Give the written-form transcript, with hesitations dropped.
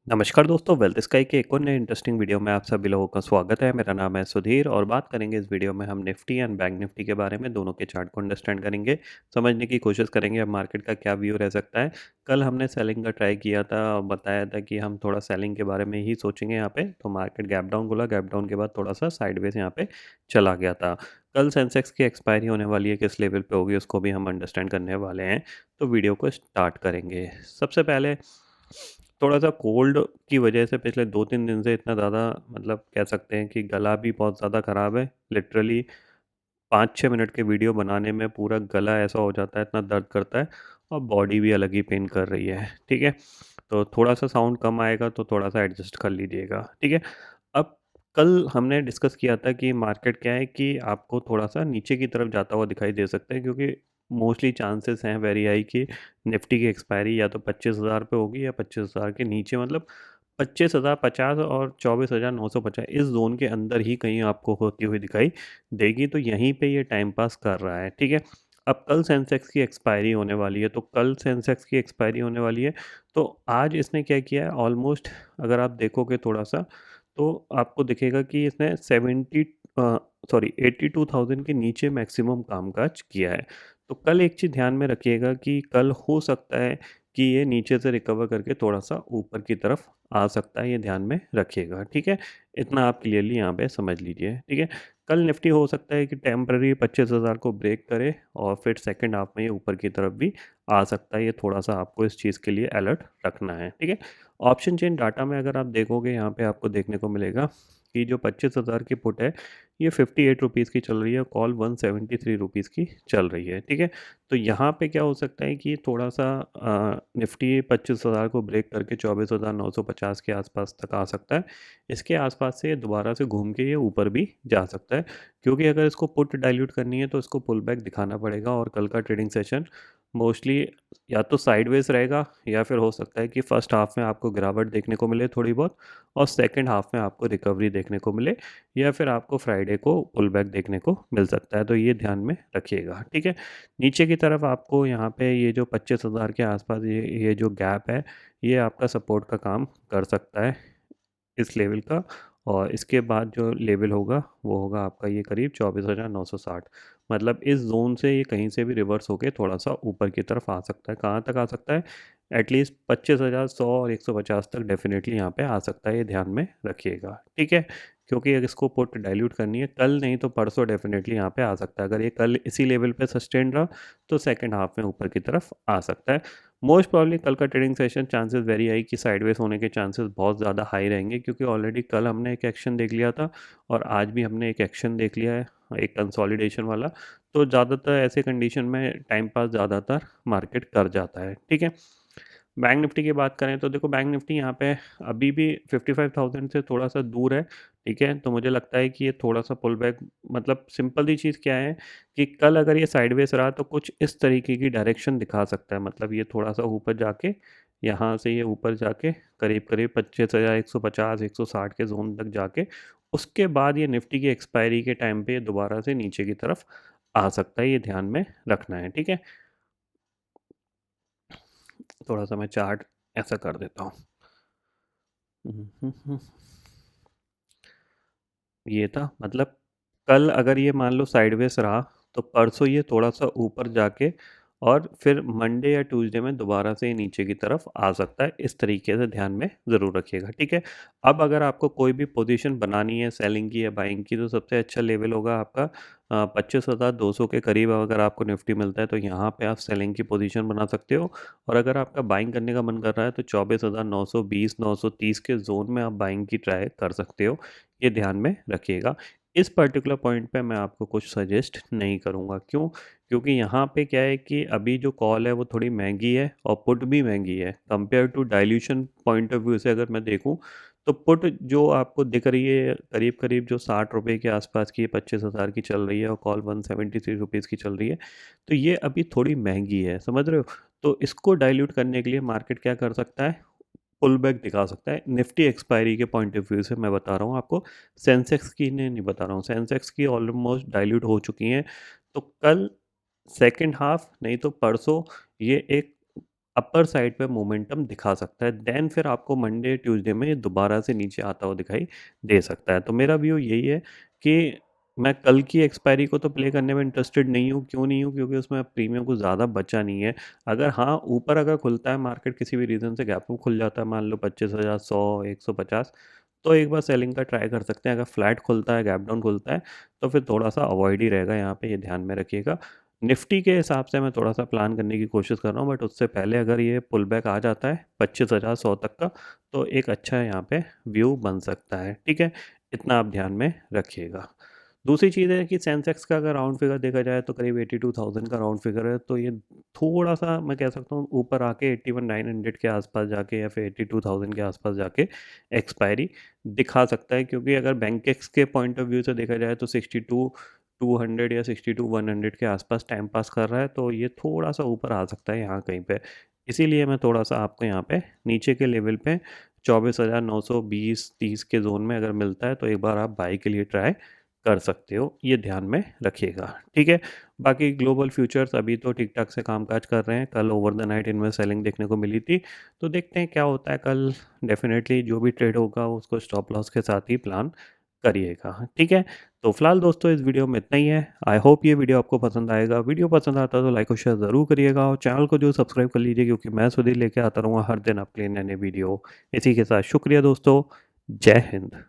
नमस्कार दोस्तों, wealth sky के एक और नए इंटरेस्टिंग वीडियो में आप सभी लोगों का स्वागत है। मेरा नाम है सुधीर और बात करेंगे इस वीडियो में हम निफ्टी एंड बैंक निफ्टी के बारे में, दोनों के चार्ट को अंडरस्टैंड करेंगे, समझने की कोशिश करेंगे अब मार्केट का क्या व्यू रह सकता है। कल हमने सेलिंग का ट्राई किया था और बताया था कि हम थोड़ा सेलिंग के बारे में ही सोचेंगे यहाँ पे, तो मार्केट गैप डाउन बोला, गैप डाउन के बाद थोड़ा सा साइडवेज यहाँ पे चला गया था। कल सेंसेक्स की एक्सपायरी होने वाली है, किस लेवल पे होगी उसको भी हम अंडरस्टैंड करने वाले हैं। तो वीडियो को स्टार्ट करेंगे। सबसे पहले थोड़ा-सा कोल्ड की वजह से पिछले 2-3 दिन से इतना ज़्यादा मतलब कह सकते हैं कि गला भी बहुत ज़्यादा ख़राब है। लिटरली 5-6 मिनट के वीडियो बनाने में पूरा गला ऐसा हो जाता है, इतना दर्द करता है और बॉडी भी अलग ही पेन कर रही है, ठीक है? तो थोड़ा-सा साउंड कम आएगा तो थोड़ा-सा एडजस्ट कर लीजिएगा, ठीक है? अब कल हमने डिस्कस किया था कि मार्केट क्या है कि आपको थोड़ा-सा नीचे की तरफ जाता हुआ दिखाई दे सकता है, क्योंकि मोस्टली चांसेस हैं वेरी हाई कि निफ्टी की एक्सपायरी या तो 25,000 पे होगी या 25,000 के नीचे, मतलब 25,050 और 24,950 इस ज़ोन के अंदर ही कहीं आपको होती हुई दिखाई देगी। तो यहीं पे ये टाइम पास कर रहा है, ठीक है? अब कल सेंसेक्स की एक्सपायरी होने वाली है, तो कल सेंसेक्स की एक्सपायरी होने वाली है, तो आज इसने क्या किया है ऑलमोस्ट, अगर आप देखोगे थोड़ा-सा, तो आपको दिखेगा कि इसने 82,000 के नीचे मैक्सिमम कामकाज किया है। तो कल एक चीज़ ध्यान में रखिएगा कि कल हो सकता है कि ये नीचे से रिकवर करके थोड़ा-सा ऊपर की तरफ आ सकता है, ये ध्यान में रखिएगा, ठीक है? इतना आप क्लियरली यहाँ पे समझ लीजिए, ठीक है? कल निफ्टी हो सकता है कि टेम्परेरी 25,000 को ब्रेक करे और फिर सेकंड हाफ में ये ऊपर की तरफ भी आ सकता है। ये थोड़ा-सा आपको इस चीज़ के लिए अलर्ट रखना है, ठीक है? ऑप्शन चेन डाटा में अगर आप देखोगे, यहाँ पे आपको देखने को मिलेगा कि जो 25,000 की पुट है, ये 58 रुपीज़ की चल रही है, कॉल 173 रुपीज़ की चल रही है, ठीक है? तो यहाँ पे क्या हो सकता है कि थोड़ा-सा निफ्टी 25,000 को ब्रेक करके 24,950 के आसपास तक आ सकता है। इसके आसपास से दोबारा से घूम के ये ऊपर भी जा सकता है, क्योंकि अगर इसको पुट डाइल्यूट करनी है तो इसको पुल बैक दिखाना पड़ेगा और कल का ट्रेडिंग सेशन मोस्टली या तो साइडवेज रहेगा या फिर हो सकता है कि फर्स्ट हाफ में आपको गिरावट देखने को मिले थोड़ी बहुत और सेकंड हाफ में आपको रिकवरी देखने को मिले, या फिर आपको फ्राइडे को पुल बैक देखने को मिल सकता है। तो ये ध्यान में रखिएगा, ठीक है? नीचे की तरफ आपको यहाँ पे ये जो 25,000 के आसपास ये जो गैप है, ये आपका सपोर्ट का काम कर सकता है इस लेवल का। और इसके बाद जो लेवल होगा वो होगा आपका ये करीब 24,960, मतलब इस जोन से ये कहीं से भी रिवर्स होके थोड़ा सा ऊपर की तरफ आ सकता है। कहाँ तक आ सकता है? एटलीस्ट 25,100 और 150 तक डेफिनेटली यहाँ पे आ सकता है, ये ध्यान में रखिएगा, ठीक है? क्योंकि अगर इसको पुट डाइल्यूट करनी है कल नहीं तो परसों डेफिनेटली यहाँ पे आ सकता है। अगर ये कल इसी लेवल पे सस्टेन रहा तो सेकंड हाफ में ऊपर की तरफ आ सकता है। मोस्ट प्रॉब्ली कल का trading session chances very high कि साइडवेज होने के चांसेस बहुत ज़्यादा हाई रहेंगे, क्योंकि ऑलरेडी कल हमने एक एक्शन देख लिया था और आज भी हमने एक एक्शन देख लिया है, एक कंसोलिडेशन वाला। तो ज़्यादातर ऐसे कंडीशन में टाइम पास ज़्यादातर मार्केट कर जाता है, ठीक है? बैंक निफ्टी की बात करें तो देखो, बैंक निफ्टी यहाँ पे अभी भी 55,000 से थोड़ा-सा दूर है, ठीक है? तो मुझे लगता है कि ये थोड़ा-सा पुल बैक, मतलब सिंपल सी चीज़ क्या है कि कल अगर ये साइडवेज़ रहा तो कुछ इस तरीके की डायरेक्शन दिखा सकता है। मतलब ये थोड़ा-सा ऊपर जाके, यहाँ से ये ऊपर जाके करीब-करीब 25,150, 160 के ज़ोन तक जाके, उसके बाद ये निफ्टी की एक्सपायरी के टाइम पे ये दोबारा से नीचे की तरफ आ सकता है, ये ध्यान में रखना है, ठीक है? थोड़ा-सा मैं चार्ट ऐसा कर देता हूँ। हुँ, हुँ, हुँ। ये था, मतलब कल अगर ये मान लो साइडवेज रहा तो परसों ये थोड़ा-सा ऊपर जाके और फिर मंडे या ट्यूसडे में दोबारा से ये नीचे की तरफ आ सकता है। इस तरीके से ध्यान में ज़रूर रखिएगा, ठीक है? अब अगर आपको कोई भी पोजीशन बनानी है सेलिंग की या बाइंग की, तो सबसे अच्छा लेवल होगा आपका 25,200 के करीब। अगर आपको निफ्टी मिलता है तो यहाँ पे आप सेलिंग की पोजीशन बना सकते हो, और अगर आपका बाइंग करने का मन कर रहा है तो 24,920, 930 के ज़ोन में आप बाइंग की ट्राई कर सकते हो। ये ध्यान में रखिएगा। इस पर्टिकुलर पॉइंट पे मैं आपको कुछ सजेस्ट नहीं करूँगा। क्यों? क्योंकि यहाँ पे क्या है कि अभी जो कॉल है वो थोड़ी महँगी है और पुट भी महँगी है। Compare to dilution point of view से अगर मैं देखूँ, तो पुट जो आपको दिख रही है करीब-करीब जो ₹60 के आसपास की 25,000 की चल रही है और कॉल 173 रुपीज़ की चल रही है। तो ये अभी थोड़ी महँगी है, समझ रहे हो? तो इसको डाइल्यूट करने के लिए मार्केट क्या कर सकता है? पुल बैक दिखा सकता है। निफ्टी एक्सपायरी के पॉइंट ऑफ व्यू से मैं बता रहा हूँ आपको, सेंसेक्स की नहीं बता रहा हूँ। सेंसेक्स की ऑलमोस्ट डाइल्यूट हो चुकी हैं। तो कल सेकंड हाफ नहीं तो परसों ये एक अपर साइड पे मोमेंटम दिखा सकता है। देन फिर आपको मंडे, ट्यूसडे में ये दोबारा से नीचे आता हुआ दिखाई दे सकता है। तो मेरा व्यू यही है कि मैं कल की एक्सपायरी को तो प्ले करने में इंटरेस्टेड नहीं हूँ। क्यों नहीं हूँ? क्योंकि उसमें प्रीमियम कुछ ज़्यादा बचा नहीं है। अगर हाँ, ऊपर अगर खुलता है मार्केट किसी भी रीज़न से गैप अप खुल जाता है, मान लो 25,000, 100, 150, तो एक बार सेलिंग का ट्राई कर सकते हैं। अगर फ्लैट खुलता है, गैप डाउन खुलता है, तो फिर थोड़ा-सा अवॉइड ही रहेगा यहाँ पे, ये ध्यान में रखिएगा। निफ्टी के हिसाब से मैं थोड़ा-सा प्लान करने की कोशिश कर रहा हूँ, बट उससे पहले अगर ये पुल बैक आ जाता है 25,000, 100 तक का, तो एक अच्छा यहाँ पे व्यू बन सकता है, ठीक है? इतना आप ध्यान में रखिएगा। दूसरी चीज़ है कि सेंसेक्स का अगर राउंड फिगर देखा जाए तो करीब 82,000 का राउंड फिगर है, तो ये थोड़ा-सा मैं कह सकता हूँ ऊपर आके 81,900 के आसपास जाके या फिर 82,000 के आसपास जाके एक्सपायरी दिखा सकता है, क्योंकि अगर बैंकेक्स के पॉइंट ऑफ व्यू से देखा जाए तो 62,200 या 62,100 के आसपास टाइम पास कर रहा है, तो ये थोड़ा-सा ऊपर आ सकता है यहाँ कहीं पे। इसीलिए मैं थोड़ा-सा आपको यहाँ पे नीचे के लेवल पे 24,920-30 के ज़ोन में अगर मिलता है तो एक बार आप बाय के लिए ट्राई कर सकते हो, ये ध्यान में रखिएगा, ठीक है? बाकी ग्लोबल फ्यूचर्स अभी तो ठीक-ठाक से कामकाज कर रहे हैं, कल ओवर द नाइट इनमें सेलिंग देखने को मिली थी, तो देखते हैं क्या होता है कल। डेफ़िनेटली जो भी ट्रेड होगा उसको स्टॉप लॉस के साथ ही प्लान करिएगा, ठीक है? तो फिलहाल दोस्तों इस वीडियो में इतना ही है। आई होप ये वीडियो आपको पसंद आएगा। वीडियो पसंद आता है तो लाइक और शेयर ज़रूर करिएगा और चैनल को जो सब्सक्राइब कर लीजिए, क्योंकि मैं सुधीर लेके आता रहूँगा हर दिन आपके लिए नए-नए वीडियो। इसी के साथ शुक्रिया दोस्तों, जय हिंद।